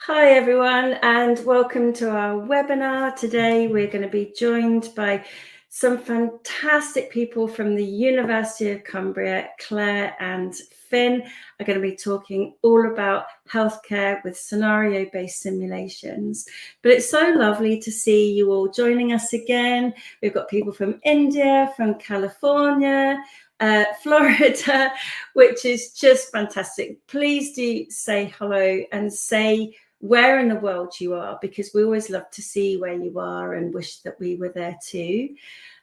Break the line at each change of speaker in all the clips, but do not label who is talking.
Hi everyone, and welcome to our webinar. Today we're going to be joined by some fantastic people from the University of Cumbria. Claire and Finn are going to be talking all about healthcare with scenario-based simulations. But it's so lovely to see you all joining us again. We've got people from India, from California, Florida, which is just fantastic. Please do say hello and say where in the world you are, because we always love to see where you are and wish that we were there too.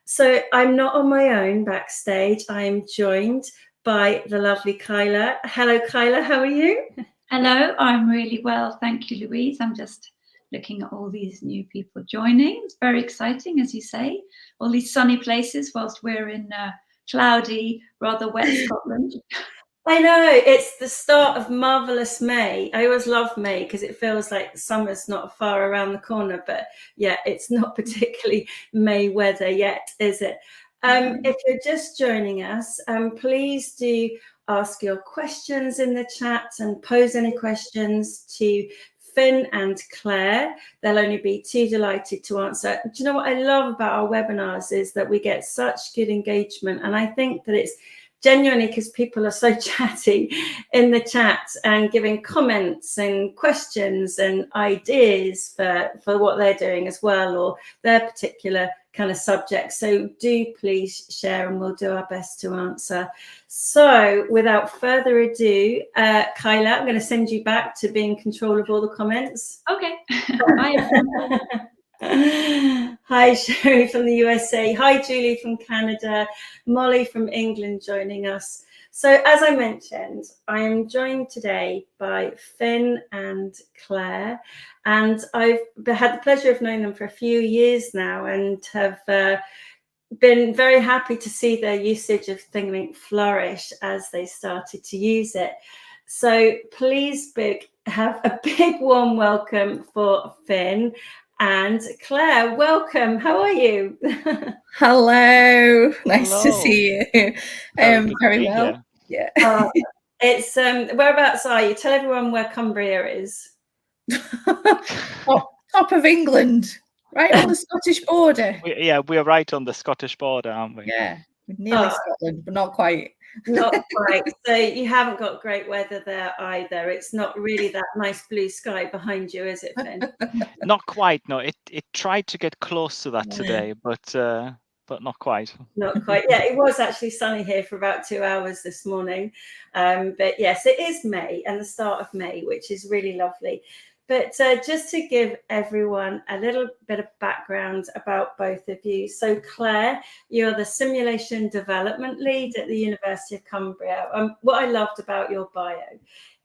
So I'm not on my own backstage. I am joined by the lovely Kyla. Hello, Kyla. How are you?
Hello, I'm really well. Thank you, Louise. I'm just looking at all these new people joining. It's very exciting, as you say, all these sunny places whilst we're in cloudy, rather wet Scotland.
I know, it's the start of marvellous May. I always love May because it feels like summer's not far around the corner, but yeah, it's not particularly May weather yet, is it? If you're just joining us, please do ask your questions in the chat and pose any questions to Finn and Claire. They'll only be too delighted to answer. Do you know what I love about our webinars is that we get such good engagement, and I think that it's genuinely because people are so chatty in the chat and giving comments and questions and ideas for what they're doing as well, or their particular kind of subject. So do please share and we'll do our best to answer. So without further ado, Kyla, I'm going to send you back to be in control of all the comments.
Okay. Bye.
Hi, Sherry from the USA. Hi, Julie from Canada. Molly from England joining us. So as I mentioned, I am joined today by Finn and Claire, and I've had the pleasure of knowing them for a few years now and have been very happy to see their usage of ThingLink flourish as they started to use it. So please have a big warm welcome for Finn. And Claire, welcome. How are you?
Hello. Nice
Hello.
to see you. Very well.
Here.
Yeah.
It's whereabouts are you? Tell everyone where Cumbria is.
Top of England, right on the Scottish border.
We're right on the Scottish border, aren't we?
Yeah, nearly Scotland, but not quite.
Not quite. So you haven't got great weather there either. It's not really that nice blue sky behind you, is it, Finn?
Not quite. No, it tried to get close to that today, but not quite.
Not quite. Yeah, it was actually sunny here for about 2 hours this morning. But yes, it is May and the start of May, which is really lovely. But just to give everyone a little bit of background about both of you. So Claire, you're the simulation development lead at the University of Cumbria. What I loved about your bio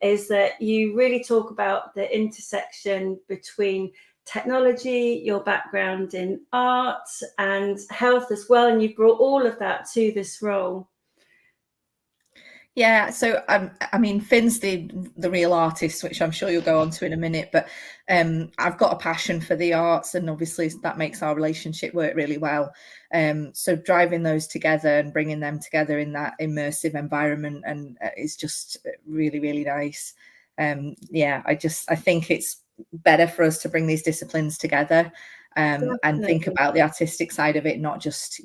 is that you really talk about the intersection between technology, your background in art and health as well, and you brought all of that to this role.
Yeah, so I mean, Finn's the real artist, which I'm sure you'll go on to in a minute, but I've got a passion for the arts, and obviously that makes our relationship work really well. So driving those together and bringing them together in that immersive environment and is just really, really nice. Yeah, I think it's better for us to bring these disciplines together and think about the artistic side of it, not just,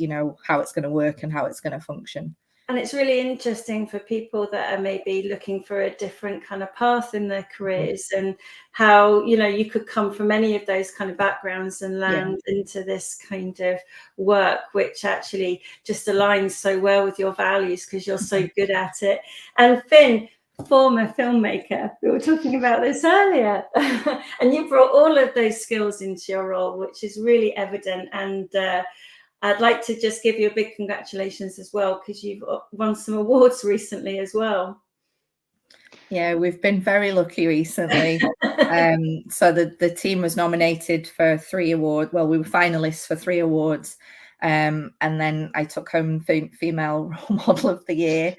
how it's going to work and how it's going to function.
And it's really interesting for people that are maybe looking for a different kind of path in their careers, and how, you could come from any of those kind of backgrounds and land into this kind of work, which actually just aligns so well with your values because you're so good at it. And Finn, former filmmaker, we were talking about this earlier, and you brought all of those skills into your role, which is really evident. And I'd like to just give you a big congratulations as well, because you've won some awards recently as well.
Yeah, we've been very lucky recently. So the team was nominated for 3 awards. Well, we were finalists for 3 awards. And then I took home Female Role Model of the Year,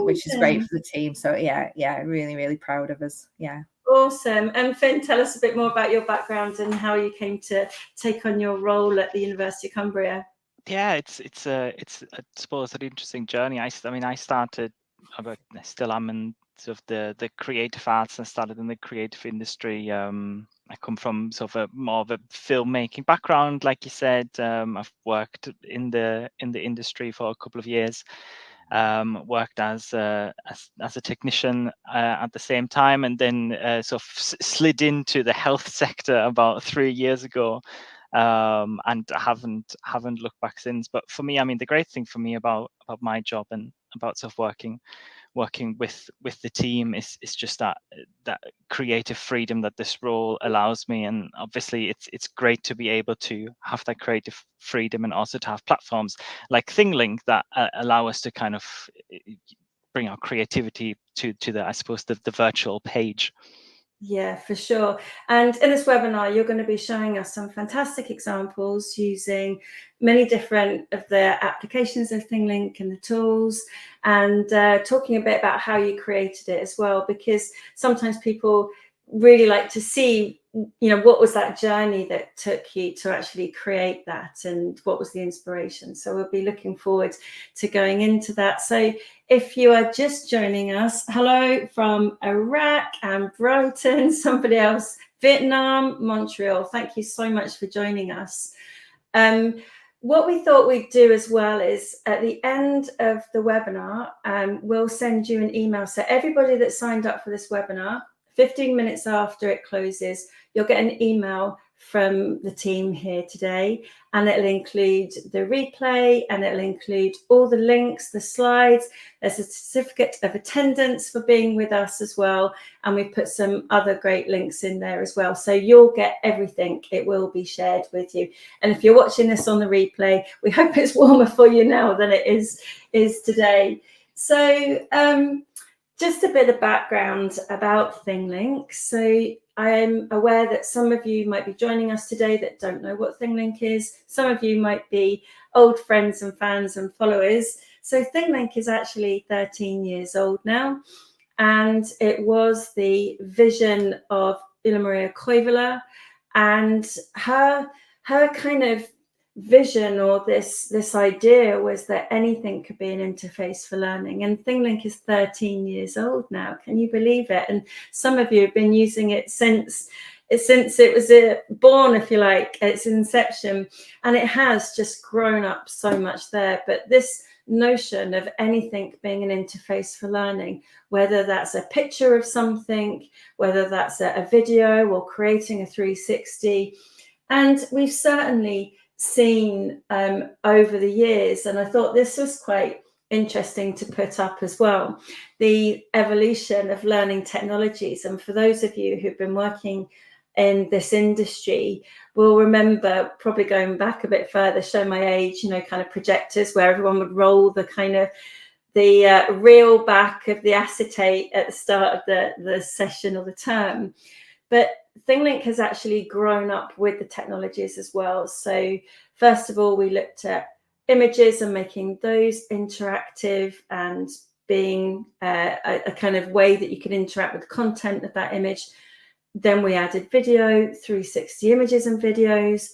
which is great for the team. So yeah, really, really proud of us. Yeah.
Awesome. And Finn, tell us a bit more about your background and how you came to take on your role at the University of Cumbria.
Yeah, it's I suppose an interesting journey. I started, I still am in sort of the creative arts. I started in the creative industry. I come from sort of more of a filmmaking background, like you said. I've worked in the industry for a couple of years. Worked as a technician at the same time, and then sort of slid into the health sector about 3 years ago, and haven't looked back since. But for me, I mean, the great thing for me about my job and about sort of working with the team is just that creative freedom that this role allows me. And obviously it's great to be able to have that creative freedom, and also to have platforms like ThingLink that allow us to kind of bring our creativity to the, I suppose, the virtual page.
Yeah, for sure. And in this webinar, you're going to be showing us some fantastic examples using many different of the applications of ThingLink and the tools, and talking a bit about how you created it as well, because sometimes people really like to see, you know, what was that journey that took you to actually create that, and what was the inspiration. So we'll be looking forward to going into that. So if you are just joining us, hello from Iraq and Brighton, somebody else, Vietnam, Montreal. Thank you so much for joining us. What we thought we'd do as well is at the end of the webinar, we'll send you an email. So everybody that signed up for this webinar, 15 minutes after it closes, you'll get an email from the team here today, and it'll include the replay, and it'll include all the links, the slides. There's a certificate of attendance for being with us as well, and we've put some other great links in there as well. So you'll get everything. It will be shared with you. And if you're watching this on the replay, we hope it's warmer for you now than it is today. So just a bit of background about ThingLink. So I'm aware that some of you might be joining us today that don't know what ThingLink is. Some of you might be old friends and fans and followers. So ThingLink is actually 13 years old now, and it was the vision of Ila Maria Koivula, and her kind of vision, or this idea, was that anything could be an interface for learning. And ThingLink is 13 years old now. Can you believe it? And some of you have been using it since it was born, if you like, its inception, and it has just grown up so much there. But this notion of anything being an interface for learning, whether that's a picture of something, whether that's a video, or creating a 360, and we've certainly seen over the years, and I thought this was quite interesting to put up as well, the evolution of learning technologies. And for those of you who've been working in this industry will remember, probably going back a bit further, show my age, you know, kind of projectors where everyone would roll the kind of the reel back of the acetate at the start of the session or the term. But ThingLink has actually grown up with the technologies as well. So first of all, we looked at images and making those interactive and being a kind of way that you can interact with the content of that image. Then we added video, 360 images and videos.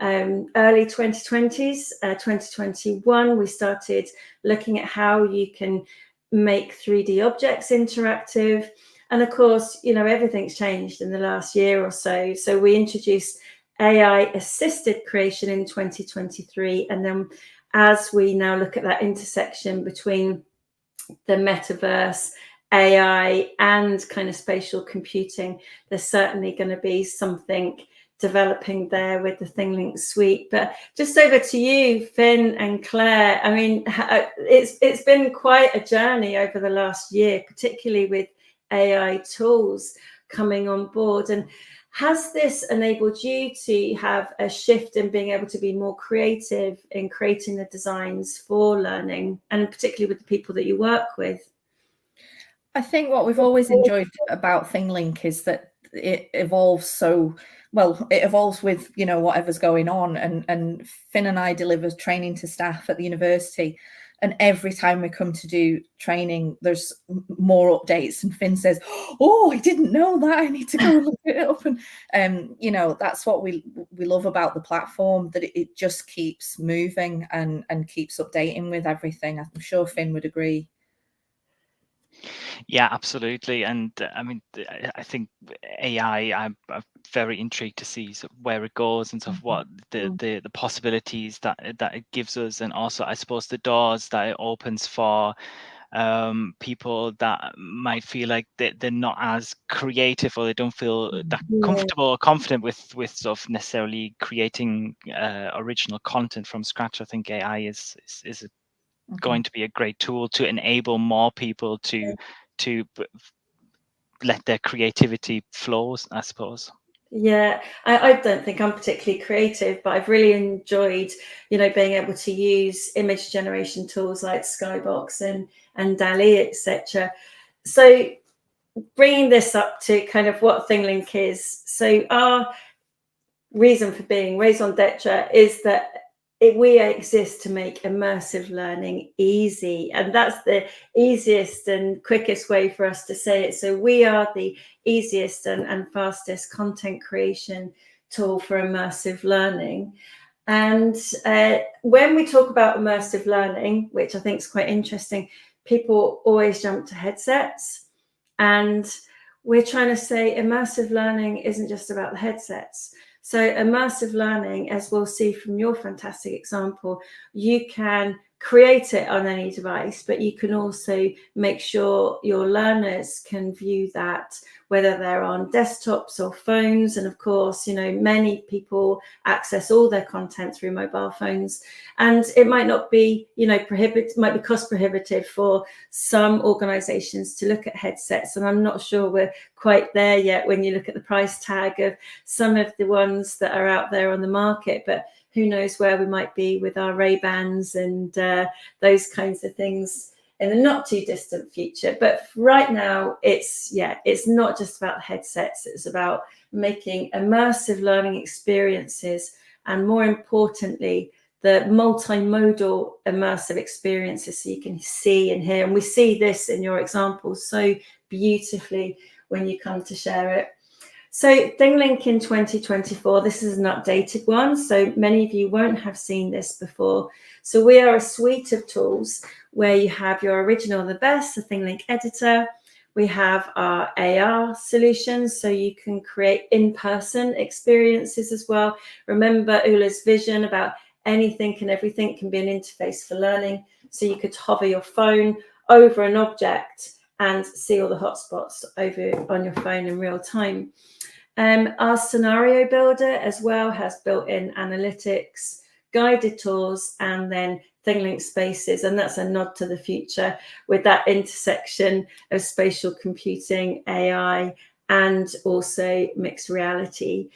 Early 2020s, 2021, we started looking at how you can make 3D objects interactive. And of course, you know, everything's changed in the last year or so. So we introduced AI-assisted creation in 2023. And then as we now look at that intersection between the metaverse, AI, and kind of spatial computing, there's certainly going to be something developing there with the ThingLink suite. But just over to you, Finn and Claire. I mean, it's been quite a journey over the last year, particularly with AI tools coming on board. And has this enabled you to have a shift in being able to be more creative in creating the designs for learning, and particularly with the people that you work with?
I think what we've always enjoyed about ThingLink is that it evolves so well. It evolves with, you know, whatever's going on. And Finn and I deliver training to staff at the university. And every time we come to do training, there's more updates. And Finn says, "Oh, I didn't know that. I need to go and look it up." And you know, that's what we love about the platform, that it just keeps moving and keeps updating with everything. I'm sure Finn would agree.
Yeah, absolutely. And I mean, I think AI, I'm very intrigued to see sort of where it goes and sort of what the possibilities that it gives us, and also I suppose the doors that it opens for people that might feel like they're not as creative, or they don't feel that comfortable or confident with sort of necessarily creating original content from scratch. I think AI is going to be a great tool to enable more people to let their creativity flow, I suppose.
Yeah, I don't think I'm particularly creative, but I've really enjoyed, being able to use image generation tools like Skybox and DALL-E, etc. So bringing this up to kind of what ThingLink is. So our reason for being, raison d'etre, is that we exist to make immersive learning easy, and that's the easiest and quickest way for us to say it. So we are the easiest and fastest content creation tool for immersive learning. And when we talk about immersive learning, which I think is quite interesting, people always jump to headsets, and we're trying to say immersive learning isn't just about the headsets. So immersive learning, as we'll see from your fantastic example, you can create it on any device, but you can also make sure your learners can view that, whether they're on desktops or phones. And of course, many people access all their content through mobile phones, and it might not be, might be cost prohibitive for some organizations to look at headsets. And I'm not sure we're quite there yet when you look at the price tag of some of the ones that are out there on the market, but who knows where we might be with our Ray-Bans and those kinds of things in the not too distant future. But right now, it's not just about the headsets. It's about making immersive learning experiences, and more importantly, the multimodal immersive experiences, so you can see and hear. And we see this in your example so beautifully when you come to share it. So ThingLink in 2024, this is an updated one, so many of you won't have seen this before. So we are a suite of tools where you have your original, the best, the ThingLink editor. We have our AR solutions, so you can create in-person experiences as well. Remember Ula's vision about anything and everything can be an interface for learning. So you could hover your phone over an object and see all the hotspots over on your phone in real time. Our scenario builder as well has built-in analytics, guided tours, and then ThingLink spaces, and that's a nod to the future with that intersection of spatial computing, AI, and also mixed reality.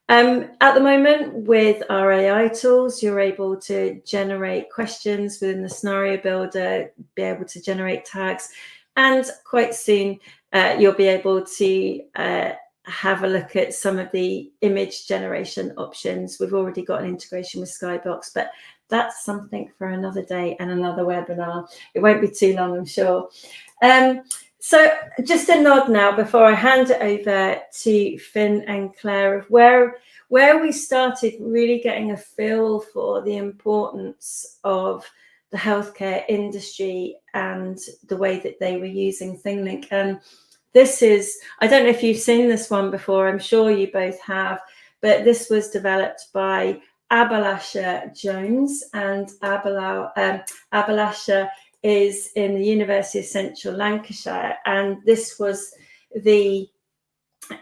At the moment, with our AI tools, you're able to generate questions within the scenario builder, be able to generate tags, and quite soon you'll be able to have a look at some of the image generation options. We've already got an integration with Skybox, but that's something for another day and another webinar. It won't be too long, I'm sure. So just a nod now before I hand it over to Finn and Claire of where we started really getting a feel for the importance of the healthcare industry and the way that they were using ThingLink. And this is, I don't know if you've seen this one before, I'm sure you both have, but this was developed by Abhilasha Jones, and Abhilasha is in the University of Central Lancashire, and this was the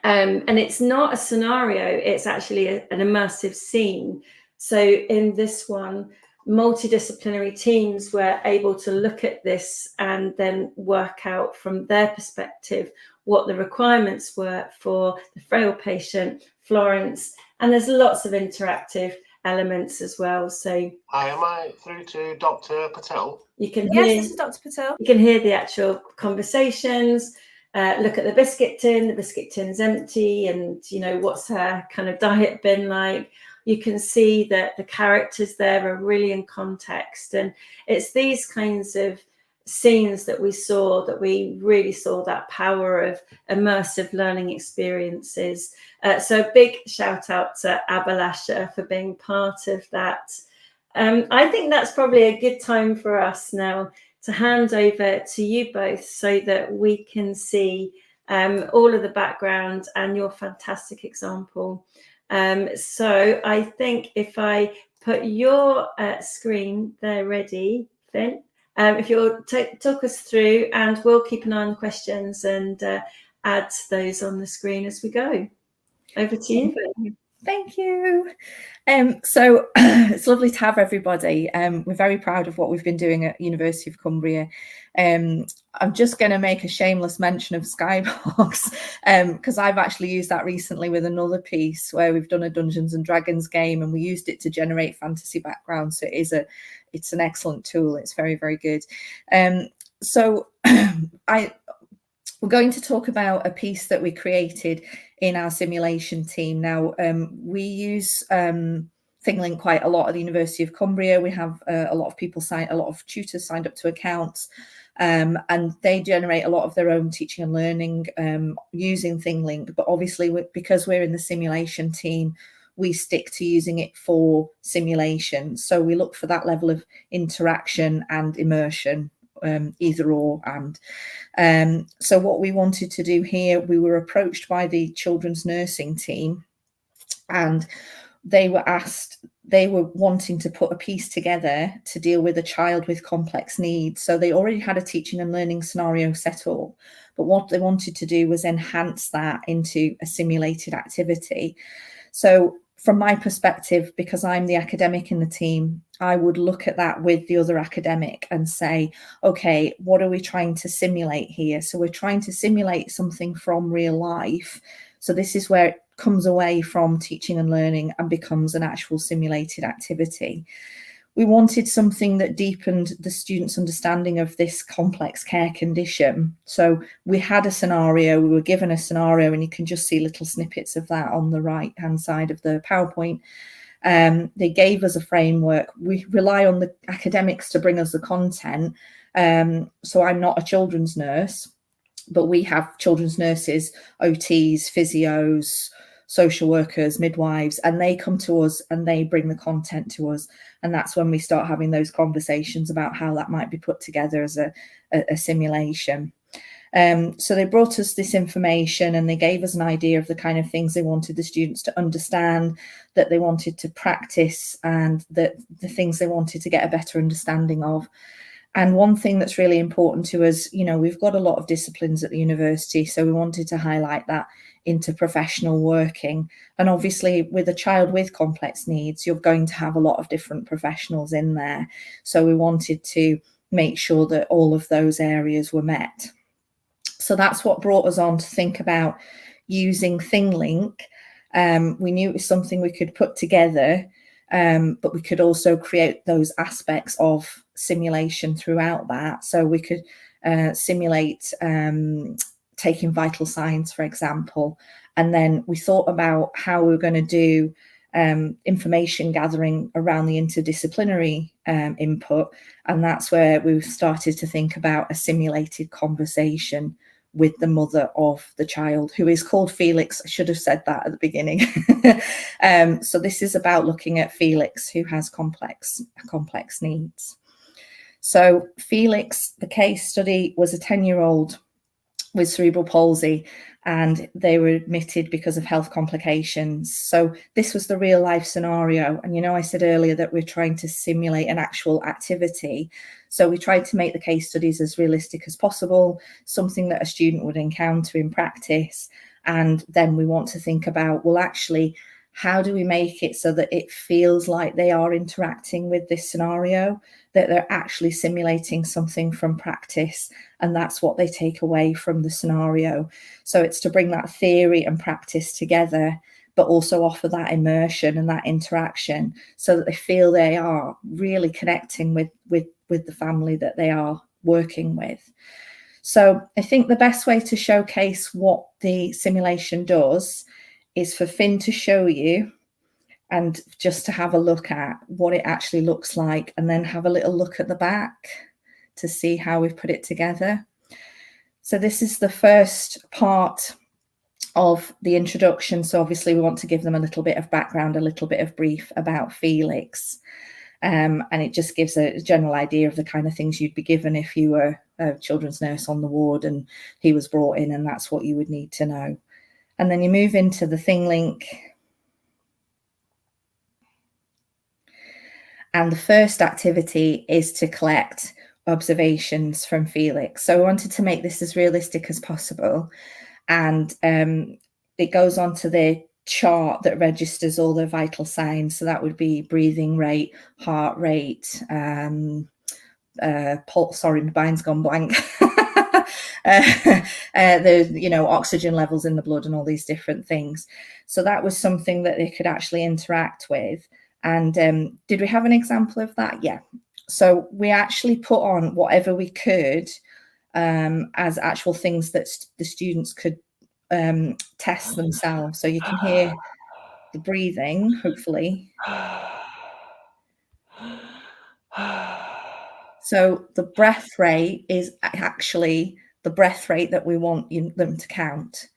and it's not a scenario, it's actually an immersive scene. So in this one, multidisciplinary teams were able to look at this and then work out from their perspective what the requirements were for the frail patient, Florence, and there's lots of interactive elements as well. So
hi, am I through to Dr. Patel?
You can
yes,
hear,
this is Dr. Patel.
You can hear the actual conversations. Look at the biscuit tin. The biscuit tin's empty, and what's her kind of diet been like. You can see that the characters there are really in context, and it's these kinds of scenes that we really saw that power of immersive learning experiences. So a big shout out to Abhilasha for being part of that. I think that's probably a good time for us now to hand over to you both so that we can see all of the background and your fantastic example. So I think if I put your screen there ready, Finn, if you'll talk us through, and we'll keep an eye on the questions and add those on the screen as we go. Over to you, Finn.
Thank you. So it's lovely to have everybody. We're very proud of what we've been doing at University of Cumbria. I'm just going to make a shameless mention of Skybox because I've actually used that recently with another piece where we've done a Dungeons and Dragons game, and we used it to generate fantasy backgrounds. So it's an excellent tool. It's very, very good. So we're going to talk about a piece that we created in our simulation team. Now, we use ThingLink quite a lot at the University of Cumbria. We have a lot of tutors signed up to accounts, and they generate a lot of their own teaching and learning using ThingLink. But obviously, because we're in the simulation team, we stick to using it for simulation. So we look for that level of interaction and immersion. Either or. And so what we wanted to do here, we were approached by the children's nursing team, and they were wanting to put a piece together to deal with a child with complex needs. So they already had a teaching and learning scenario set up, but what they wanted to do was enhance that into a simulated activity. So from my perspective, because I'm the academic in the team, I would look at that with the other academic and say, okay, what are we trying to simulate here? So we're trying to simulate something from real life. So this is where it comes away from teaching and learning and becomes an actual simulated activity. We wanted something that deepened the students' understanding of this complex care condition. So we had a scenario, we were given a scenario, and you can just see little snippets of that on the right-hand side of the PowerPoint. They gave us a framework. We rely on the academics to bring us the content. So I'm not a children's nurse, but we have children's nurses, OTs, physios, social workers, midwives, and they come to us and they bring the content to us. And that's when we start having those conversations about how that might be put together as a simulation. So they brought us this information and they gave us an idea of the kind of things they wanted the students to understand, that they wanted to practice, and the things they wanted to get a better understanding of. And one thing that's really important to us, we've got a lot of disciplines at the university, so we wanted to highlight that interprofessional working. And obviously with a child with complex needs, you're going to have a lot of different professionals in there. So we wanted to make sure that all of those areas were met. So that's what brought us on to think about using ThingLink. We knew it was something we could put together, but we could also create those aspects of simulation throughout that. So we could simulate taking vital signs, for example. And then we thought about how we were going to do information gathering around the interdisciplinary input. And that's where we've started to think about a simulated conversation with the mother of the child, who is called Felix. I should have said that at the beginning. So this is about looking at Felix, who has complex needs. So Felix, the case study, was a 10-year-old with cerebral palsy, and they were admitted because of health complications. So this was the real life scenario. And I said earlier that we're trying to simulate an actual activity. So we tried to make the case studies as realistic as possible, something that a student would encounter in practice. And then we want to think about, well, actually, how do we make it so that it feels like they are interacting with this scenario, that they're actually simulating something from practice, and that's what they take away from the scenario. So it's to bring that theory and practice together, but also offer that immersion and that interaction so that they feel they are really connecting with the family that they are working with. So I think the best way to showcase what the simulation does is for Finn to show you and just to have a look at what it actually looks like, and then have a little look at the back to see how we've put it together. So this is the first part of the introduction. So obviously we want to give them a little bit of background, a little bit of brief about Felix. And it just gives a general idea of the kind of things you'd be given if you were a children's nurse on the ward and he was brought in, and that's what you would need to know. And then you move into the ThingLink. And the first activity is to collect observations from Felix. So I wanted to make this as realistic as possible. And it goes on to the chart that registers all the vital signs. So that would be breathing rate, heart rate, pulse, sorry, my mind's gone blank. The oxygen levels in the blood and all these different things. So that was something that they could actually interact with. And did we have an example of that? Yeah. So we actually put on whatever we could as actual things that the students could test themselves. So you can hear the breathing, hopefully. So the breath rate is actually the breath rate that we want them to count.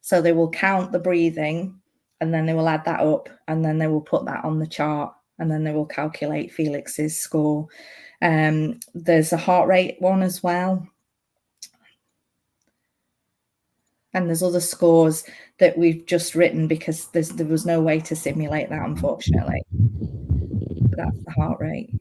So they will count the breathing, and then they will add that up, and then they will put that on the chart, and then they will calculate Felix's score. There's a heart rate one as well. And there's other scores that we've just written because there was no way to simulate that, unfortunately. But that's the heart rate.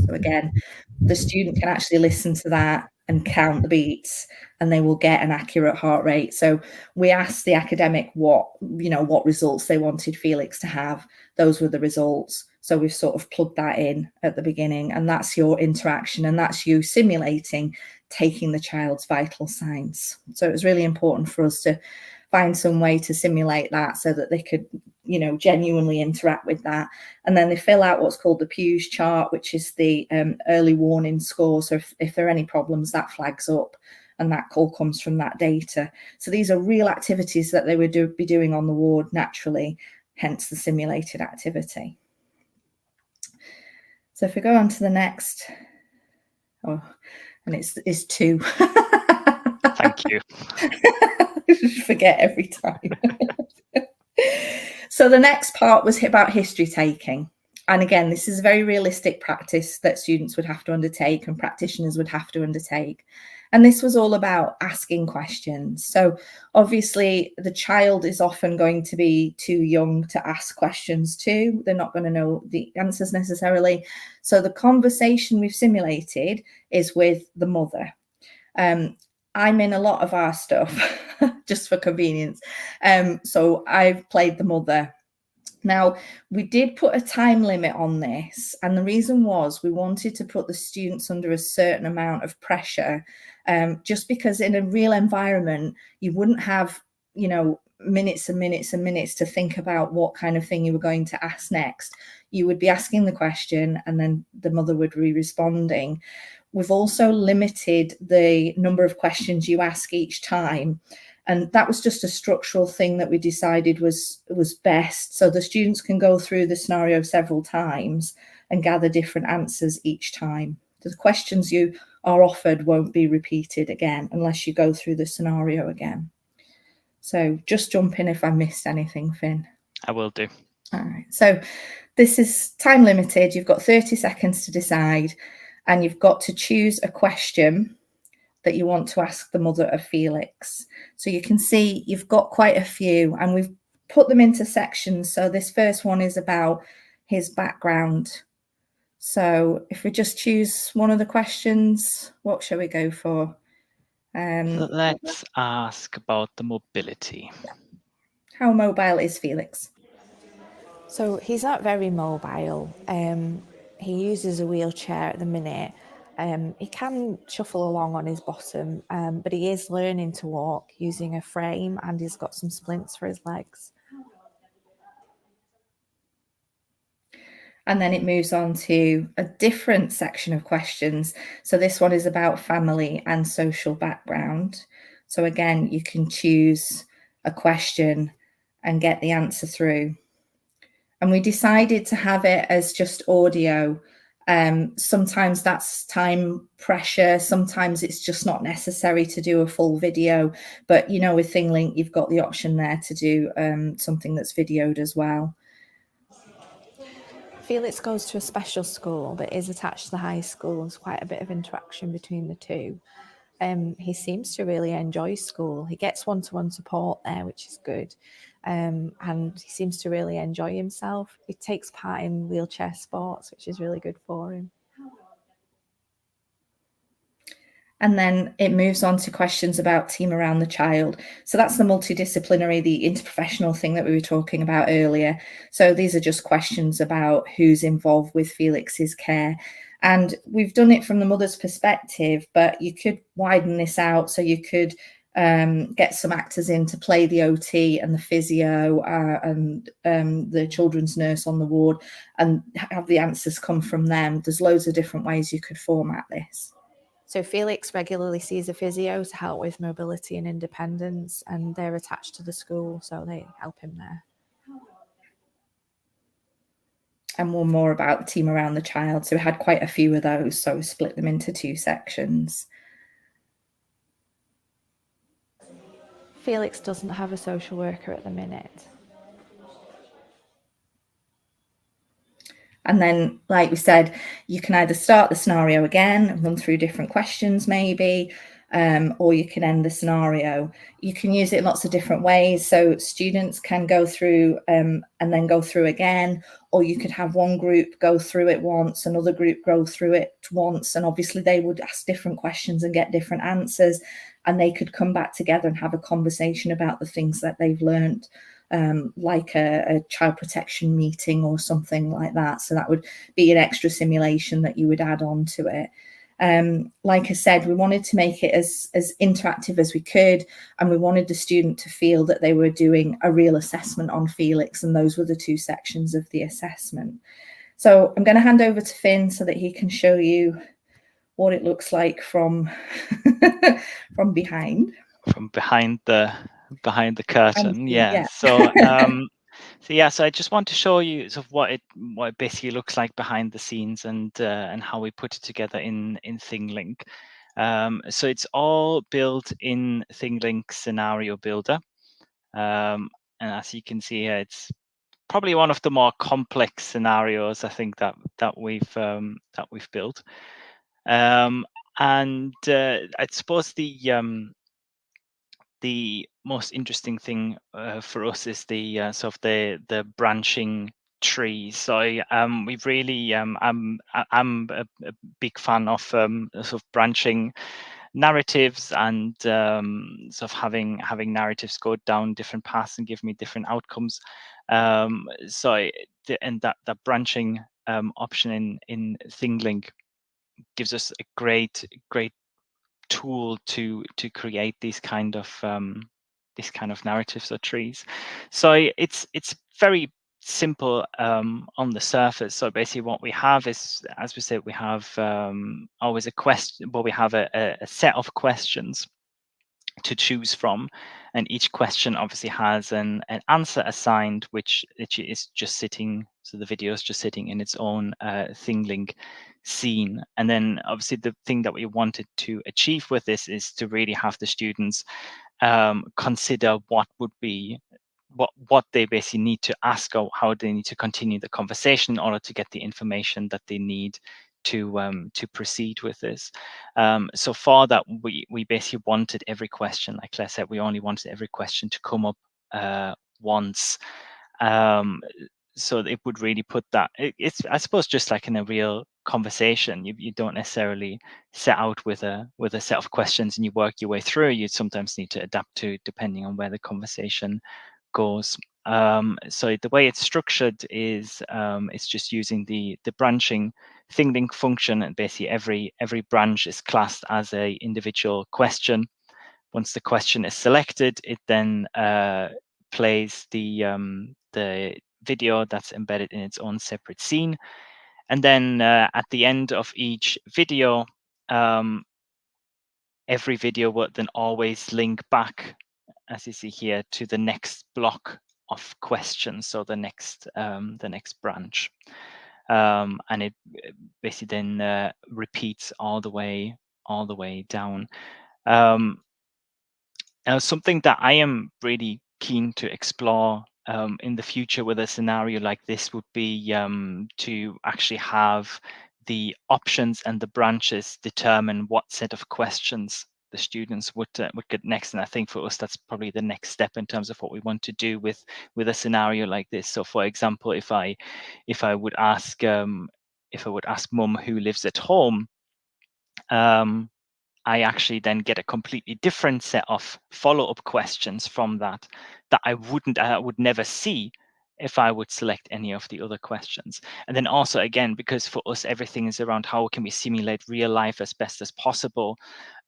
So again, the student can actually listen to that and count the beats, and they will get an accurate heart rate. So we asked the academic what results they wanted Felix to have. Those were the results. So we've sort of plugged that in at the beginning, and that's your interaction, and that's you simulating taking the child's vital signs. So it was really important for us to find some way to simulate that so that they could, genuinely interact with that. And then they fill out what's called the Pew's chart, which is the early warning score. So if there are any problems, that flags up, and that all comes from that data. So these are real activities that they would be doing on the ward naturally, hence the simulated activity. So if we go on to the next, and it's 2.
Thank you.
Forget every time. So the next part was about history taking. And again, this is a very realistic practice that students would have to undertake and practitioners would have to undertake. And this was all about asking questions. So obviously the child is often going to be too young to ask questions too. They're not going to know the answers necessarily. So the conversation we've simulated is with the mother. I'm in a lot of our stuff just for convenience. So I've played the mother. Now, we did put a time limit on this, and the reason was we wanted to put the students under a certain amount of pressure, just because in a real environment, you wouldn't have, minutes and minutes and minutes to think about what kind of thing you were going to ask next. You would be asking the question, and then the mother would be responding. We've also limited the number of questions you ask each time. And that was just a structural thing that we decided was best. So the students can go through the scenario several times and gather different answers each time. The questions you are offered won't be repeated again unless you go through the scenario again. So just jump in if I missed anything, Finn.
I will do.
All right. So this is time limited. You've got 30 seconds to decide, and you've got to choose a question that you want to ask the mother of Felix. So you can see you've got quite a few, and we've put them into sections. So this first one is about his background. So if we just choose one of the questions, what shall we go for?
Let's ask about the mobility.
How mobile is Felix?
So he's not very mobile. He uses a wheelchair at the minute. He can shuffle along on his bottom, but he is learning to walk using a frame, and he's got some splints for his legs.
And then it moves on to a different section of questions. So this one is about family and social background. So again, you can choose a question and get the answer through. And we decided to have it as just audio. Sometimes that's time pressure. Sometimes it's just not necessary to do a full video. But, with ThingLink, you've got the option there to do something that's videoed as well.
Felix goes to a special school that is attached to the high school. There's quite a bit of interaction between the two. He seems to really enjoy school. He gets one-to-one support there, which is good. And he seems to really enjoy himself. He takes part in wheelchair sports, which is really good for him.
And then it moves on to questions about team around the child. So that's the multidisciplinary, the interprofessional thing that we were talking about earlier. So these are just questions about who's involved with Felix's care. And we've done it from the mother's perspective, but you could widen this out. So you could get some actors in to play the OT and the physio and the children's nurse on the ward, and have the answers come from them. There's loads of different ways you could format this.
So Felix regularly sees a physio to help with mobility and independence, and they're attached to the school, so they help him there.
And one more about the team around the child. So we had quite a few of those, so we split them into 2 sections.
Felix doesn't have a social worker at the minute.
And then, like we said, you can either start the scenario again and run through different questions maybe, or you can end the scenario. You can use it in lots of different ways. So students can go through and then go through again, or you could have one group go through it once, another group go through it once, and obviously they would ask different questions and get different answers, and they could come back together and have a conversation about the things that they've learned. Like a child protection meeting or something like that. So that would be an extra simulation that you would add on to it. Like I said, we wanted to make it as interactive as we could, and we wanted the student to feel that they were doing a real assessment on Felix, and those were the 2 sections of the assessment. So I'm going to hand over to Finn so that he can show you what it looks like from from behind.
From behind the curtain.
Yeah.
So so I just want to show you sort of what it basically looks like behind the scenes, and how we put it together in ThingLink. So it's all built in ThingLink Scenario Builder, and as you can see here, it's probably one of the more complex scenarios I think that we've built. And I suppose the most interesting thing for us is the sort of the branching trees. So we've really I'm a big fan of sort of branching narratives, and sort of having narratives go down different paths and give me different outcomes. And that branching option in ThingLink gives us a great tool to create these kind of narratives or trees. So it's very simple on the surface. So basically what we have is, as we said, we have always a question, but we have a set of questions to choose from, and each question obviously has an answer assigned, which is just sitting, so the video is just sitting in its own ThingLink scene. And then obviously the thing that we wanted to achieve with this is to really have the students consider what would be what they basically need to ask, or how they need to continue the conversation in order to get the information that they need to proceed with this. So for that, we basically wanted every question, like Claire said, we only wanted every question to come up once. So it would really put that, it's I suppose just like in a real conversation, you don't necessarily set out with a set of questions and you work your way through. You sometimes need to adapt to depending on where the conversation goes. So the way it's structured is it's just using the branching ThingLink function, and basically every branch is classed as a individual question. Once the question is selected, it then plays the video that's embedded in its own separate scene, and then at the end of each video, every video will then always link back, as you see here, to the next block of questions, so the next branch, and it basically then repeats all the way down. Something that I am really keen to explore in the future with a scenario like this would be to actually have the options and the branches determine what set of questions the students would get next. And I think for us, that's probably the next step in terms of what we want to do with a scenario like this. So, for example, if I would ask mum who lives at home, I actually then get a completely different set of follow-up questions from that I would never see if I would select any of the other questions. And then also, again, because for us everything is around how can we simulate real life as best as possible,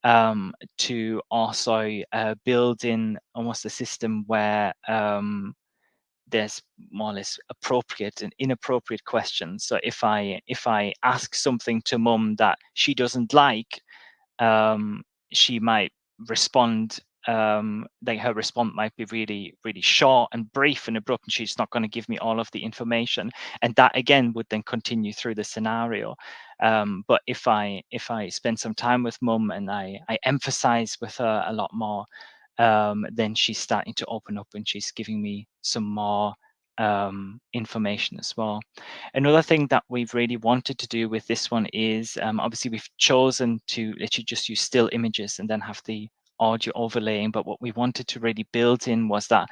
to also build in almost a system where there's more or less appropriate and inappropriate questions. So if I ask something to mum that she doesn't like, she might respond, like her response might be really, really short and brief and abrupt, and she's not going to give me all of the information. And that again would then continue through the scenario. But if I spend some time with mum and I emphasize with her a lot more, then she's starting to open up and she's giving me some more information as well. Another thing that we've really wanted to do with this one is, obviously we've chosen to literally just use still images and then have the audio overlaying, but what we wanted to really build in was that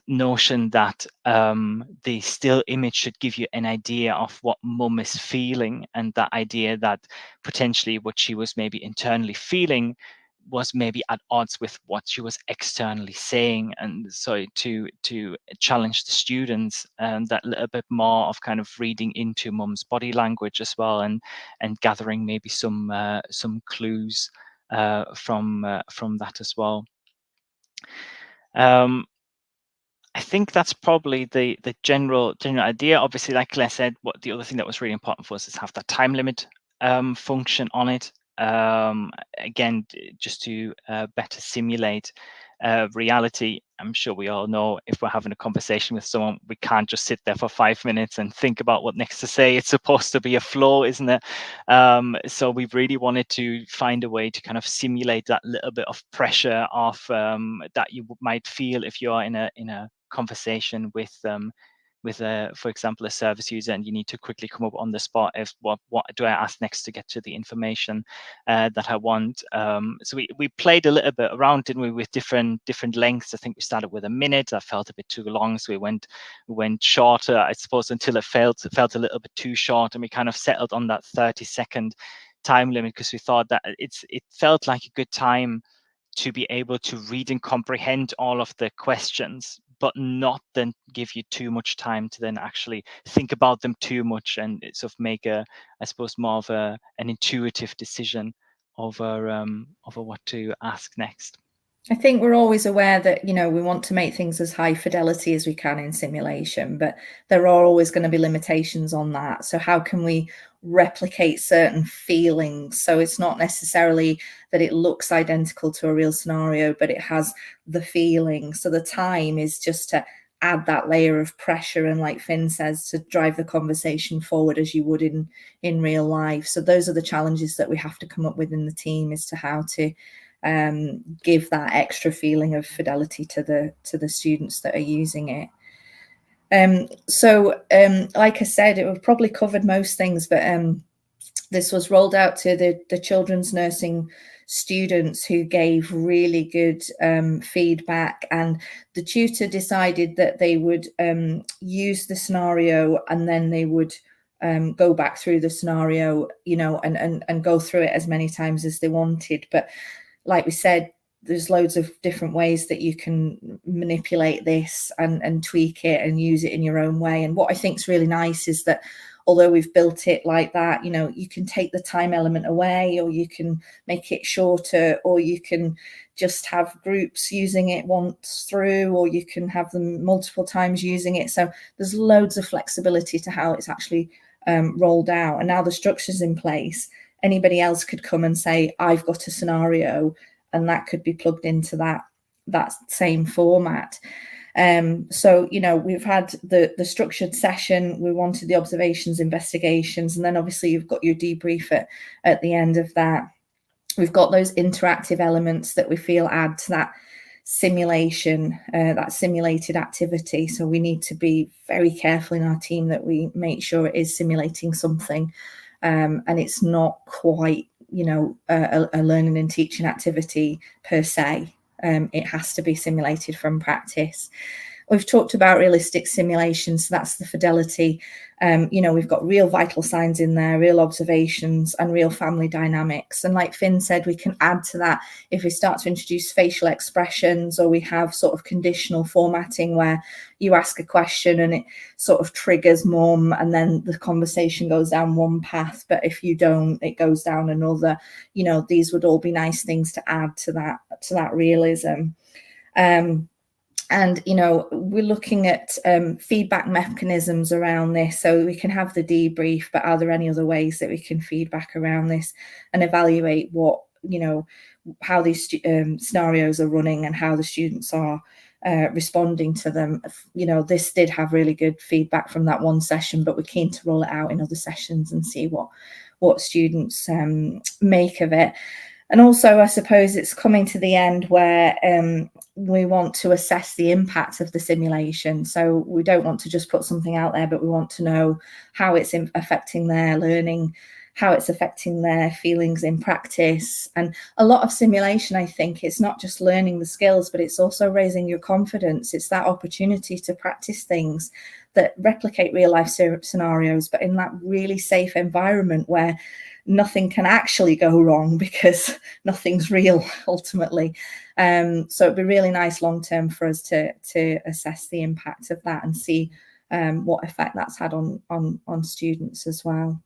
notion that the still image should give you an idea of what mum is feeling, and that idea that potentially what she was maybe internally feeling was maybe at odds with what she was externally saying. And so to challenge the students, that little bit more of kind of reading into mum's body language as well, and gathering maybe some clues from that as well. I think that's probably the general idea. Obviously, like I said, what the other thing that was really important for us is have that time limit function on it. Again, just to better simulate reality. I'm sure we all know if we're having a conversation with someone, we can't just sit there for 5 minutes and think about what next to say. It's supposed to be a flow, isn't it? So we've really wanted to find a way to kind of simulate that little bit of pressure of that you might feel if you are in a conversation with for example, a service user, and you need to quickly come up on the spot if what do I ask next to get to the information that I want. So we played a little bit around, didn't we, with different lengths. I think we started with a minute. That felt a bit too long, so we went shorter, I suppose, until it felt a little bit too short, and we kind of settled on that 30-second time limit because we thought that it felt like a good time to be able to read and comprehend all of the questions, but not then give you too much time to then actually think about them too much and sort of make I suppose, more of an intuitive decision over what to ask next.
I think we're always aware that, we want to make things as high fidelity as we can in simulation, but there are always going to be limitations on that. So how can we replicate certain feelings? So it's not necessarily that it looks identical to a real scenario, but it has the feeling. So the time is just to add that layer of pressure, and like Finn says, to drive the conversation forward as you would in real life. So those are the challenges that we have to come up with in the team, as to how to give that extra feeling of fidelity to the students that are using it. Like I said, we've probably covered most things, but this was rolled out to the children's nursing students, who gave really good feedback, and the tutor decided that they would use the scenario, and then they would go back through the scenario, and go through it as many times as they wanted. But like we said, there's loads of different ways that you can manipulate this and tweak it and use it in your own way. And what I think is really nice is that although we've built it like that, you can take the time element away, or you can make it shorter, or you can just have groups using it once through, or you can have them multiple times using it. So there's loads of flexibility to how it's actually rolled out. And now the structure's in place, anybody else could come and say, I've got a scenario, and that could be plugged into that same format. So, we've had the structured session, we wanted the observations, investigations, and then obviously you've got your debrief at the end of that. We've got those interactive elements that we feel add to that simulation, that simulated activity. So we need to be very careful in our team that we make sure it is simulating something, and it's not quite, you know, a learning and teaching activity per se. It has to be simulated from practice. We've talked about realistic simulations, so that's the fidelity. You know, we've got real vital signs in there, real observations and real family dynamics. And like Finn said, we can add to that if we start to introduce facial expressions, or we have sort of conditional formatting where you ask a question and it sort of triggers mum, and then the conversation goes down one path, but if you don't, it goes down another. You know, these would all be nice things to add to that realism. And, you know, we're looking at feedback mechanisms around this, so we can have the debrief, but are there any other ways that we can feedback around this and evaluate what, you know, how these scenarios are running and how the students are responding to them. You know, this did have really good feedback from that one session, but we're keen to roll it out in other sessions and see what students make of it. And also, I suppose it's coming to the end where we want to assess the impact of the simulation. So we don't want to just put something out there, but we want to know how it's affecting their learning, how it's affecting their feelings in practice. And a lot of simulation, I think, it's not just learning the skills, but it's also raising your confidence. It's that opportunity to practice things that replicate real life scenarios, but in that really safe environment where nothing can actually go wrong because nothing's real ultimately. So it'd be really nice long term for us to assess the impact of that and see what effect that's had on students as well.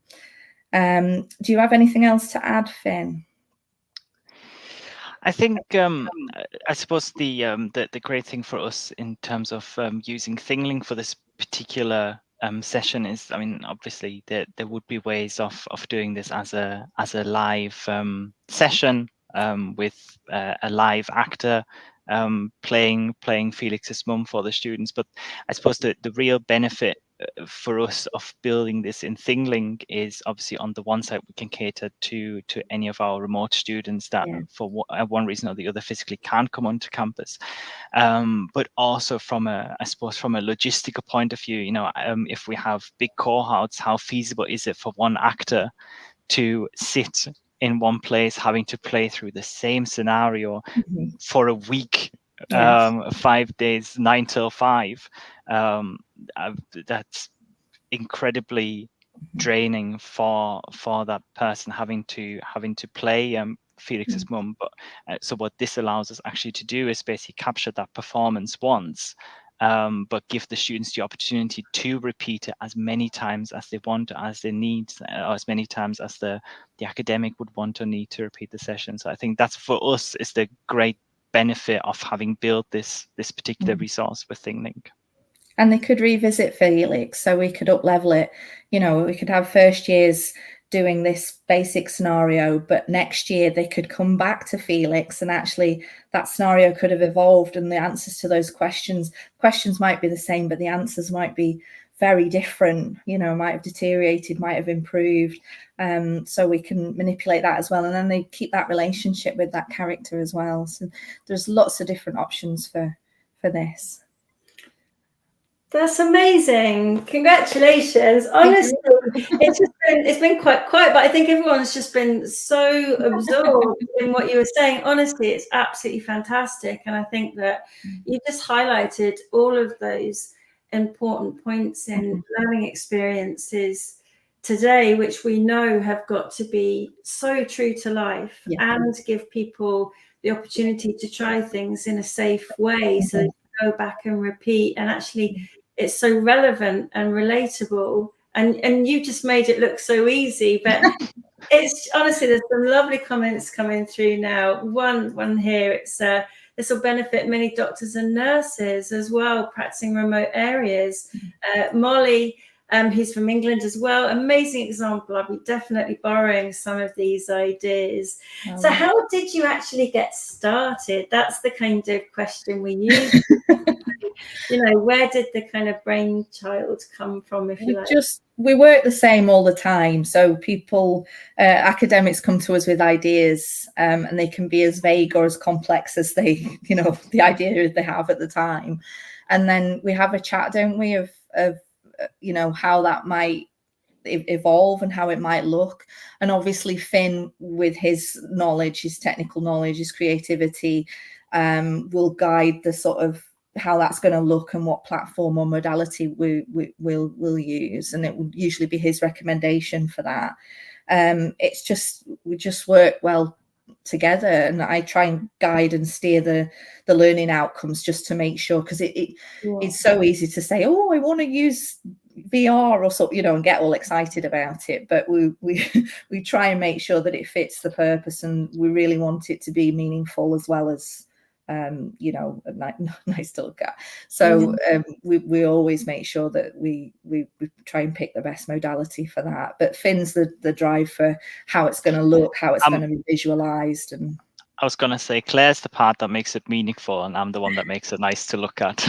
Do you have anything else to add, Finn?
I think I suppose the great thing for us in terms of using ThingLink for this particular session is, I mean, obviously there would be ways of doing this as a live session with a live actor playing Felix's mum for the students. But I suppose the real benefit for us of building this in ThingLink is obviously on the one side we can cater to any of our remote students that for one reason or the other physically can't come onto campus, but also from a logistical point of view, you know, if we have big cohorts, how feasible is it for one actor to sit in one place having to play through the same scenario for a week, 5 days, 9 till 5. That's incredibly draining for that person having to play Felix's mum. But so what this allows us actually to do is basically capture that performance once, but give the students the opportunity to repeat it as many times as they want, as they need, or as many times as the academic would want or need to repeat the session. So I think that's, for us, is the great benefit of having built this particular resource with ThingLink.
And they could revisit Felix, so we could up-level it. You know, we could have first years doing this basic scenario, but next year they could come back to Felix, and actually that scenario could have evolved, and the answers to those questions might be the same, but the answers might be very different, you know, might have deteriorated, might have improved. So we can manipulate that as well. And then they keep that relationship with that character as well. So there's lots of different options for this.
That's amazing. Congratulations. Honestly, it's been quite quiet, but I think everyone's just been so absorbed in what you were saying. Honestly, it's absolutely fantastic. And I think that you just highlighted all of those important points in learning experiences today, which we know have got to be so true to life and give people the opportunity to try things in a safe way, so they can go back and repeat. And actually, it's so relevant and relatable, and you just made it look so easy, but it's honestly, there's some lovely comments coming through now. One here, it's this will benefit many doctors and nurses as well practicing remote areas. Molly, who's from England as well, amazing example. I'll be definitely borrowing some of these ideas. So how did you actually get started? That's the kind of question we use. You know, where did the kind of brainchild come from, if you like?
we work the same all the time. So people, academics come to us with ideas, and they can be as vague or as complex as they, the idea they have at the time. And then we have a chat, don't we, of how that might evolve and how it might look. And obviously Finn, with his knowledge, his technical knowledge, his creativity, will guide the sort of how that's going to look and what platform or modality we'll use, and it will usually be his recommendation for that. It's just, we just work well together, and I try and guide and steer the learning outcomes, just to make sure, because it's so easy to say, oh, I want to use VR or so, and get all excited about it, but we try and make sure that it fits the purpose, and we really want it to be meaningful as well as nice to look at. So we always make sure that we try and pick the best modality for that. But Finn's the drive for how it's going to look, how it's going to be visualized. And
I was going to say, Claire's the part that makes it meaningful, and I'm the one that makes it nice to look at.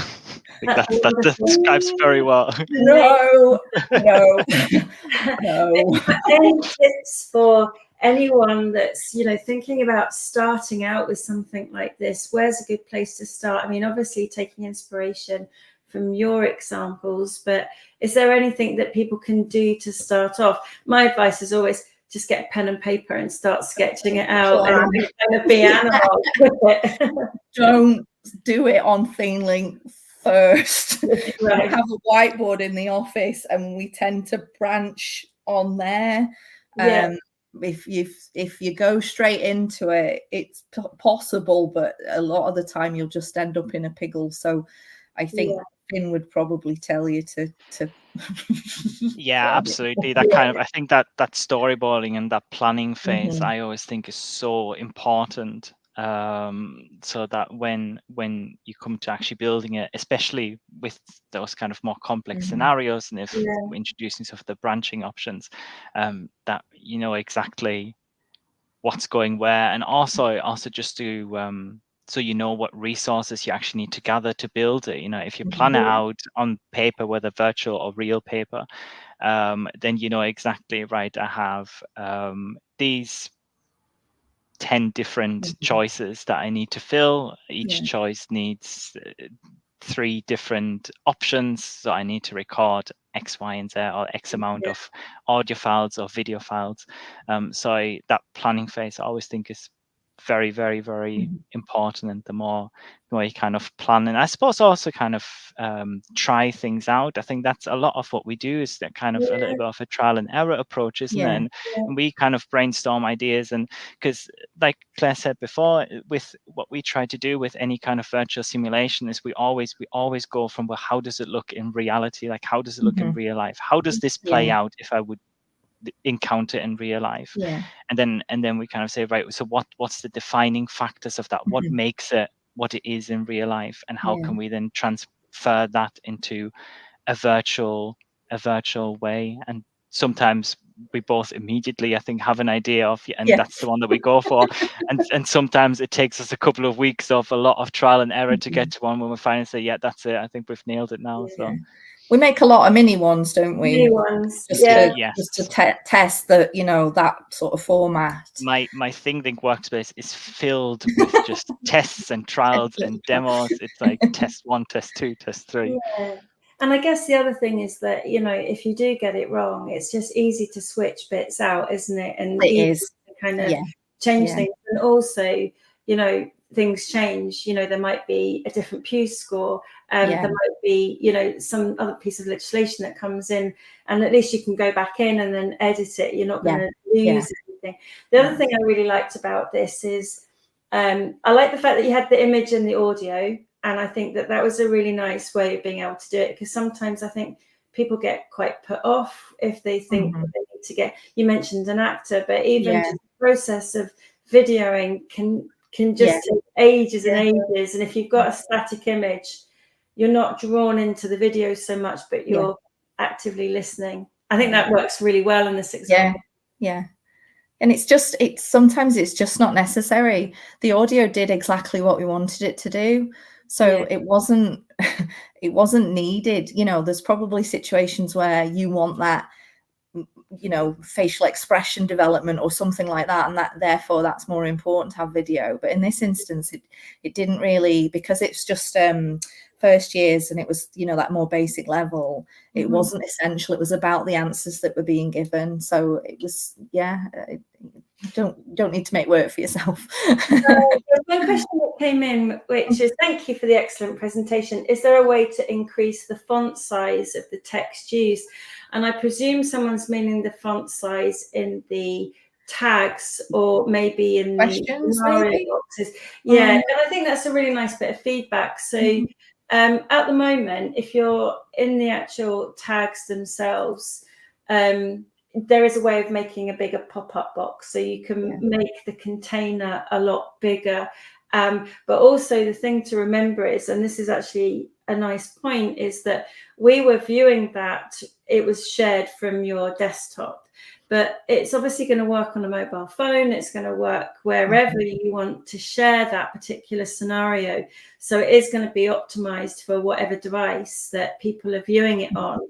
I think that describes very well.
No.
Any tips for anyone that's thinking about starting out with something like this? Where's a good place to start? I mean, obviously taking inspiration from your examples, but is there anything that people can do to start off? My advice is always just get a pen and paper and start sketching it out, and kind of be animal with it. Don't
do it on ThingLink first.
Right.
We have a whiteboard in the office, and we tend to branch on there. If you go straight into it, it's possible, but a lot of the time you'll just end up in a pickle. So I think Finn would probably tell you to
yeah, absolutely. That kind of, I think that storyboarding and that planning phase, I always think is so important. So that when you come to actually building it, especially with those kind of more complex scenarios, and if we're introducing sort of the branching options, that you know exactly what's going where, and also just to so you know what resources you actually need to gather to build it. If you plan it out on paper, whether virtual or real paper, then you know exactly, right, I have these 10 different choices that I need to fill. Each choice needs 3 different options, so I need to record X, Y, and Z, or X amount of audio files or video files. So that planning phase, I always think, is very, very, very important. And the more you kind of plan, and I suppose also kind of try things out. I think that's a lot of what we do, is that kind of a little bit of a trial and error approach, isn't it? And we kind of brainstorm ideas, and because like Claire said before, with what we try to do with any kind of virtual simulation is we always go from, well, how does it look in reality? Like, how does it look in real life? How does this play out if I would encounter in real life? And then we kind of say, right, so what's the defining factors of that? What makes it what it is in real life, and how can we then transfer that into a virtual way? And sometimes we both immediately, I think, have an idea of, and that's the one that we go for. and sometimes it takes us a couple of weeks of a lot of trial and error to get to one when we finally say, yeah, that's it, I think we've nailed it now. So
we make a lot of mini ones, don't we?
Mini ones,
just to test the, that sort of format.
My ThingLink workspace is filled with just tests and trials and demos. It's like test 1, test 2, test 3.
And I guess the other thing is that, if you do get it wrong, it's just easy to switch bits out, isn't it? And
it is
to kind of change things. And also, things change. There might be a different Pew score. There might be, some other piece of legislation that comes in, and at least you can go back in and then edit it. You're not going to lose anything. The other thing I really liked about this is I like the fact that you had the image and the audio. And I think that was a really nice way of being able to do it, because sometimes I think people get quite put off if they think that they need to get, you mentioned an actor, but even just the process of videoing can just take ages and ages. And if you've got a static image, you're not drawn into the video so much, but you're actively listening. I think that works really well in this example.
And sometimes it's just not necessary. The audio did exactly what we wanted it to do. So it wasn't needed. There's probably situations where you want that you know, facial expression development or something like that, and that therefore that's more important to have video. But in this instance, it didn't really, because it's just first years and it was, you know, that more basic level. It wasn't essential. It was about the answers that were being given. So it was, yeah, don't need to make work for yourself.
One question that came in, which is, thank you for the excellent presentation. Is there a way to increase the font size of the text used? And I presume someone's meaning the font size in the tags, or maybe in the scenario boxes. Yeah, and I think that's a really nice bit of feedback. So at the moment, if you're in the actual tags themselves, there is a way of making a bigger pop-up box, so you can make the container a lot bigger. But also the thing to remember is, and this is actually a nice point, is that we were viewing that it was shared from your desktop, but it's obviously going to work on a mobile phone. It's going to work wherever you want to share that particular scenario. So it is going to be optimized for whatever device that people are viewing it on.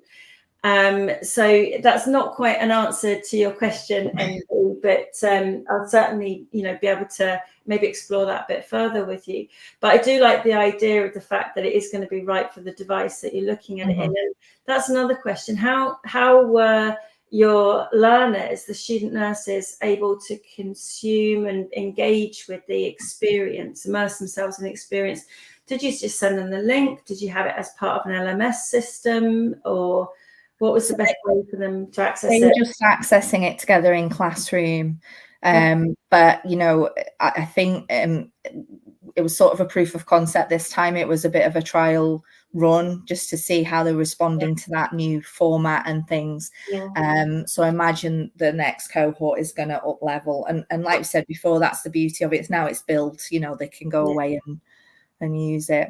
So that's not quite an answer to your question, Andrew, but I'll certainly, you know, be able to maybe explore that a bit further with you. But I do like the idea of the fact that it is going to be right for the device that you're looking at it in. And that's another question. How were your learners, the student nurses, able to consume and engage with the experience, immerse themselves in the experience? Did you just send them the link? Did you have it as part of an LMS system, or what was the best way for them to access it?
They were just accessing it together in Classroom. But, you know, I think it was sort of a proof of concept this time. It was a bit of a trial run just to see how they're responding to that new format and things. So I imagine the next cohort is going to up level. And like we said before, that's the beauty of it. Now it's built, you know, they can go away and use it.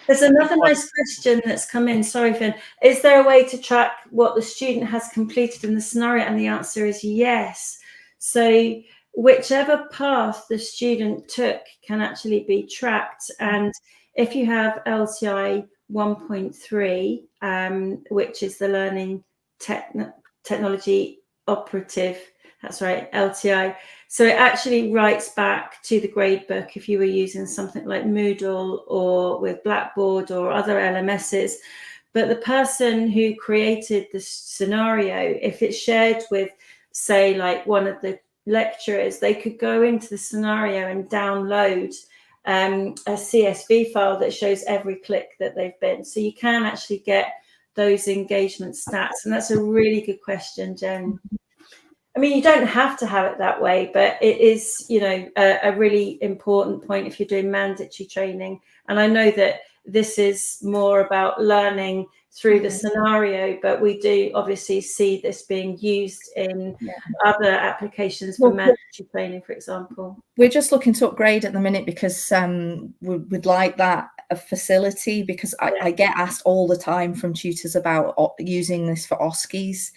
There's another nice question that's come in. Sorry, Finn. Is there a way to track what the student has completed in the scenario? And the answer is yes. So whichever path the student took can actually be tracked. And if you have LTI 1.3, which is the Learning Technology Operative, that's right, LTI. So it actually writes back to the gradebook if you were using something like Moodle or with Blackboard or other LMSs. But the person who created the scenario, if it's shared with, say, like one of the lecturers, they could go into the scenario and download a CSV file that shows every click that they've been. So you can actually get those engagement stats. And that's a really good question, Jen. I mean, you don't have to have it that way, but it is, you know, a really important point if you're doing mandatory training. And I know that this is more about learning through the scenario, but we do obviously see this being used in other applications for mandatory training, for example.
We're just looking to upgrade at the minute because we'd like that facility, because I get asked all the time from tutors about using this for OSCEs.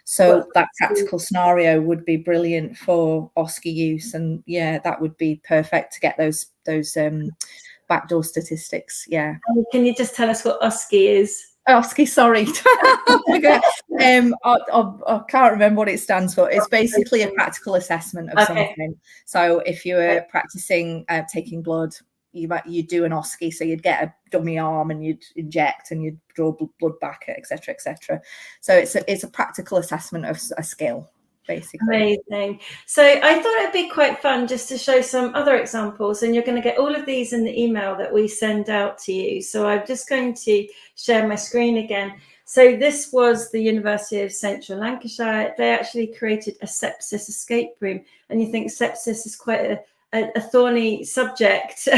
So that practical scenario would be brilliant for OSCE use, and yeah, that would be perfect to get those backdoor statistics. Yeah.
Can you just tell us what OSCE is?
OSCE, sorry. I can't remember what it stands for. It's basically a practical assessment of something. So if you were practicing taking blood, you do an OSCE, so you'd get a dummy arm and you'd inject and you'd draw blood back, etc., etc. So it's a practical assessment of a skill, basically.
Amazing. So I thought it'd be quite fun just to show some other examples, and you're going to get all of these in the email that we send out to you. So I'm just going to share my screen again. So this was the University of Central Lancashire. They actually created a sepsis escape room, and you think sepsis is quite a thorny subject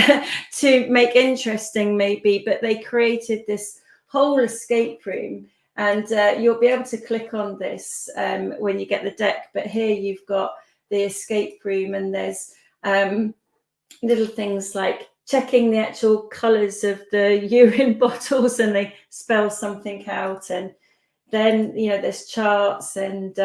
to make interesting maybe, but they created this whole escape room, and you'll be able to click on this when you get the deck. But here you've got the escape room, and there's little things like checking the actual colours of the urine bottles, and they spell something out, and then, you know, there's charts and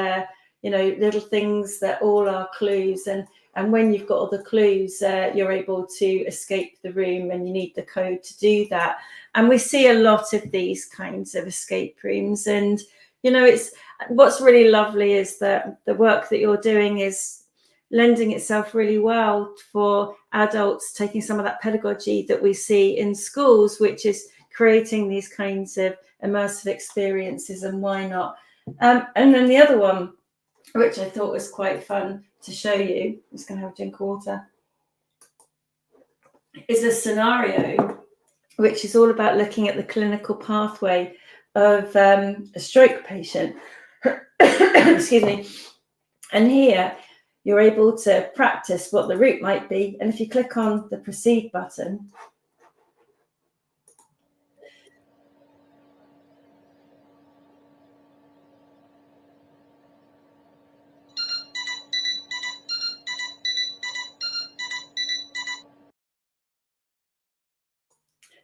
you know, little things that all are clues, and when you've got all the clues, you're able to escape the room, and you need the code to do that. And we see a lot of these kinds of escape rooms. And, you know, it's what's really lovely is that the work that you're doing is lending itself really well for adults taking some of that pedagogy that we see in schools, which is creating these kinds of immersive experiences, and why not? And then the other one, which I thought was quite fun to show you, I'm just going to have a drink of water, is a scenario which is all about looking at the clinical pathway of a stroke patient. Excuse me. And here you're able to practice what the route might be. And if you click on the proceed button,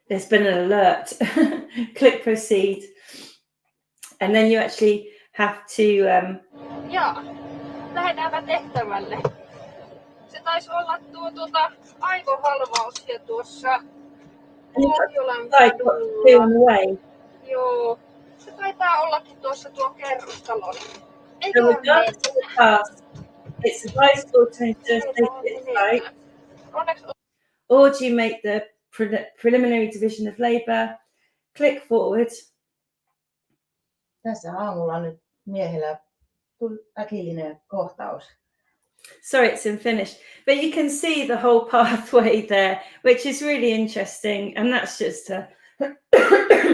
there's been an alert. Click proceed. And then you actually have to...
Jaa, lähdetäänpä tehtävälle. Se taisi olla aivohalvaus ja tuossa Pohjolan
way.
Joo, se taitaa ollakin tuossa tuo kerrostalo.
So regardless of the task, it's advisable to just take it right. Or do you make the preliminary division of labour, click forward.
Tässä aamulla nyt miehellä tuli äkillinen kohtaus.
Sorry, it's in Finnish, but you can see the whole pathway there, which is really interesting. And that's just a,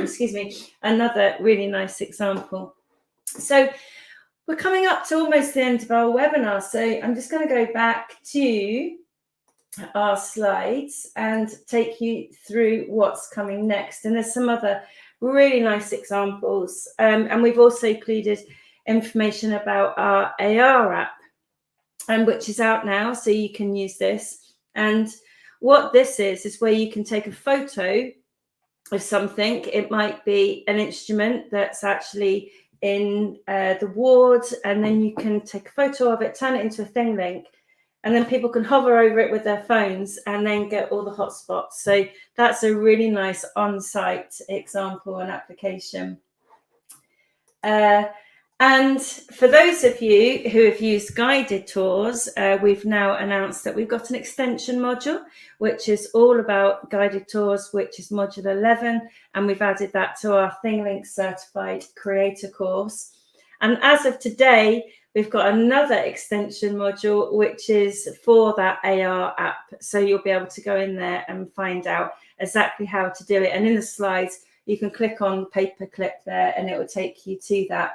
excuse me, another really nice example. So we're coming up to almost the end of our webinar. So I'm just going to go back to our slides and take you through what's coming next. And there's some other really nice examples. And we've also included information about our AR app, which is out now, so you can use this. And what this is where you can take a photo of something. It might be an instrument that's actually in the ward, and then you can take a photo of it, turn it into a ThingLink, and then people can hover over it with their phones and then get all the hotspots. So that's a really nice on-site example and application. And for those of you who have used guided tours, we've now announced that we've got an extension module, which is all about guided tours, which is module 11. And we've added that to our ThingLink certified creator course. And as of today, we've got another extension module, which is for that AR app. So you'll be able to go in there and find out exactly how to do it. And in the slides, you can click on paperclip there and it will take you to that.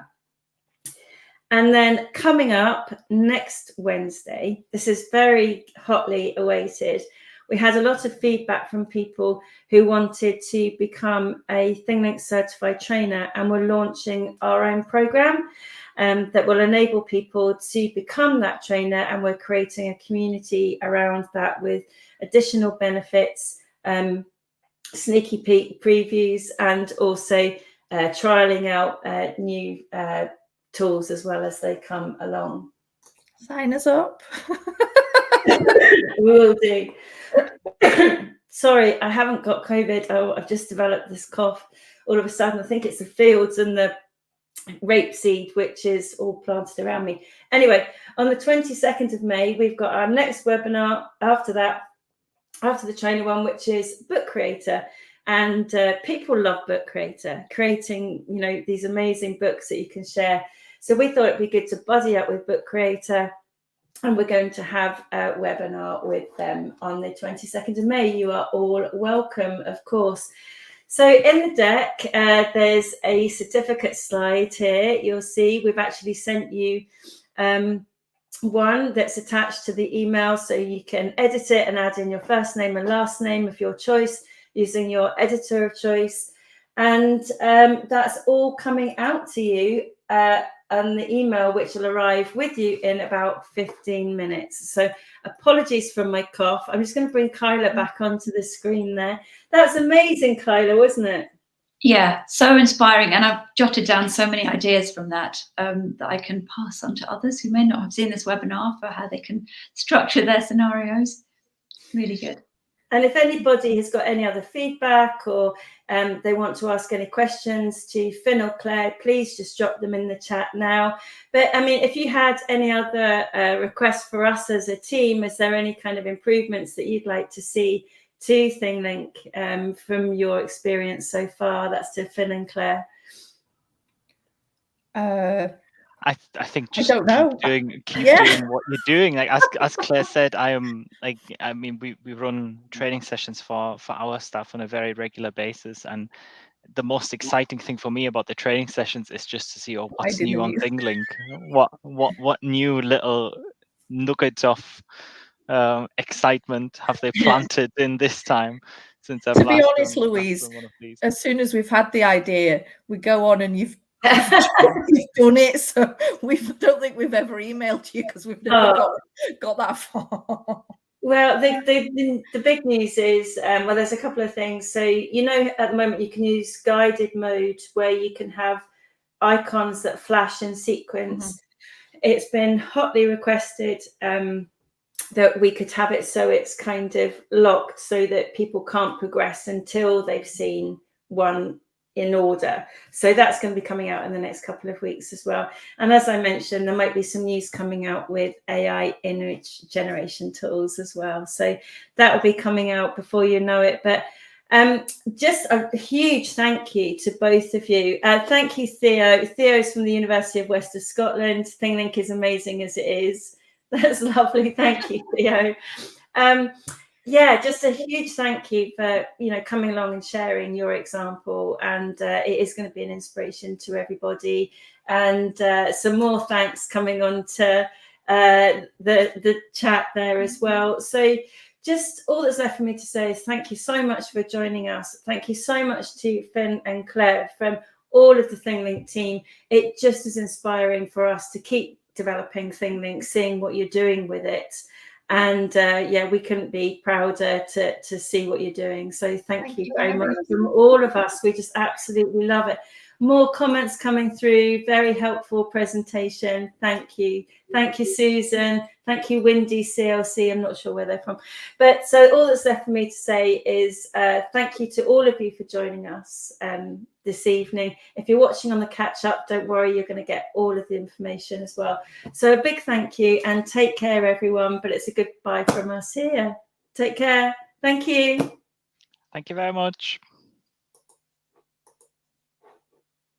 And then coming up next Wednesday, this is very hotly awaited. We had a lot of feedback from people who wanted to become a ThingLink certified trainer, and we're launching our own program that will enable people to become that trainer. And we're creating a community around that with additional benefits, sneaky peek previews, and also trialing out new tools as well as they come along.
Sign us up.
We will do. Sorry, I haven't got COVID. Oh, I've just developed this cough all of a sudden. I think it's the fields and the rapeseed, which is all planted around me. Anyway, on the 22nd of May, we've got our next webinar after that, after the trainer one, which is Book Creator. And people love Book Creator, creating, you know, these amazing books that you can share. So we thought it'd be good to buddy up with Book Creator, and we're going to have a webinar with them on the 22nd of May. You are all welcome, of course. So in the deck, there's a certificate slide here. You'll see we've actually sent you one that's attached to the email, so you can edit it and add in your first name and last name of your choice using your editor of choice. And that's all coming out to you on the email, which will arrive with you in about 15 minutes. So apologies for my cough. I'm just going to bring Kyla back onto the screen there. That's amazing, Kyla, wasn't it?
Yeah, so inspiring. And I've jotted down so many ideas from that that I can pass on to others who may not have seen this webinar for how they can structure their scenarios. Really good.
And if anybody has got any other feedback or they want to ask any questions to Finn or Claire, please just drop them in the chat now. But I mean, if you had any other requests for us as a team, is there any kind of improvements that you'd like to see to ThingLink from your experience so far? That's to Finn and Claire.
I think just
don't know.
keep doing what you're doing. Like as Claire said, I mean we run training sessions for our staff on a very regular basis, and the most exciting thing for me about the training sessions is just to see what's new on ThingLink. What new little nuggets of excitement have they planted in this time since I've
to be
last
honest,
done
Louise,
one of these.
As soon as we've had the idea, we go on and you've done it. So we don't think we've ever emailed you because we've never got that far.
Well, the big news is, well, there's a couple of things. So, you know, at the moment you can use guided mode where you can have icons that flash in sequence. It's been hotly requested that we could have it so it's kind of locked so that people can't progress until they've seen one in order. So that's going to be coming out in the next couple of weeks as well. And as I mentioned, there might be some news coming out with AI image generation tools as well. So that will be coming out before you know it. But just a huge thank you to both of you. Thank you, Theo. Theo's from the University of West of Scotland. ThingLink is amazing as it is. That's lovely. Thank you, Theo. Yeah, just a huge thank you for, you know, coming along and sharing your example. And it is going to be an inspiration to everybody. And some more thanks coming on to the chat there as well. So just all that's left for me to say is thank you so much for joining us. Thank you so much to Finn and Claire from all of the ThingLink team. It just is inspiring for us to keep developing ThingLink, seeing what you're doing with it. And yeah, we couldn't be prouder to see what you're doing. So thank you very much from all of us. We just absolutely love it. More comments coming through. Very helpful presentation. Thank you. Thank you, Susan. Thank you, Windy CLC. I'm not sure where they're from. But so all that's left for me to say is thank you to all of you for joining us this evening. If you're watching on the catch up, don't worry, you're going to get all of the information as well. So a big thank you and take care, everyone. But it's a goodbye from us here. Take care. Thank you.
Thank you very much.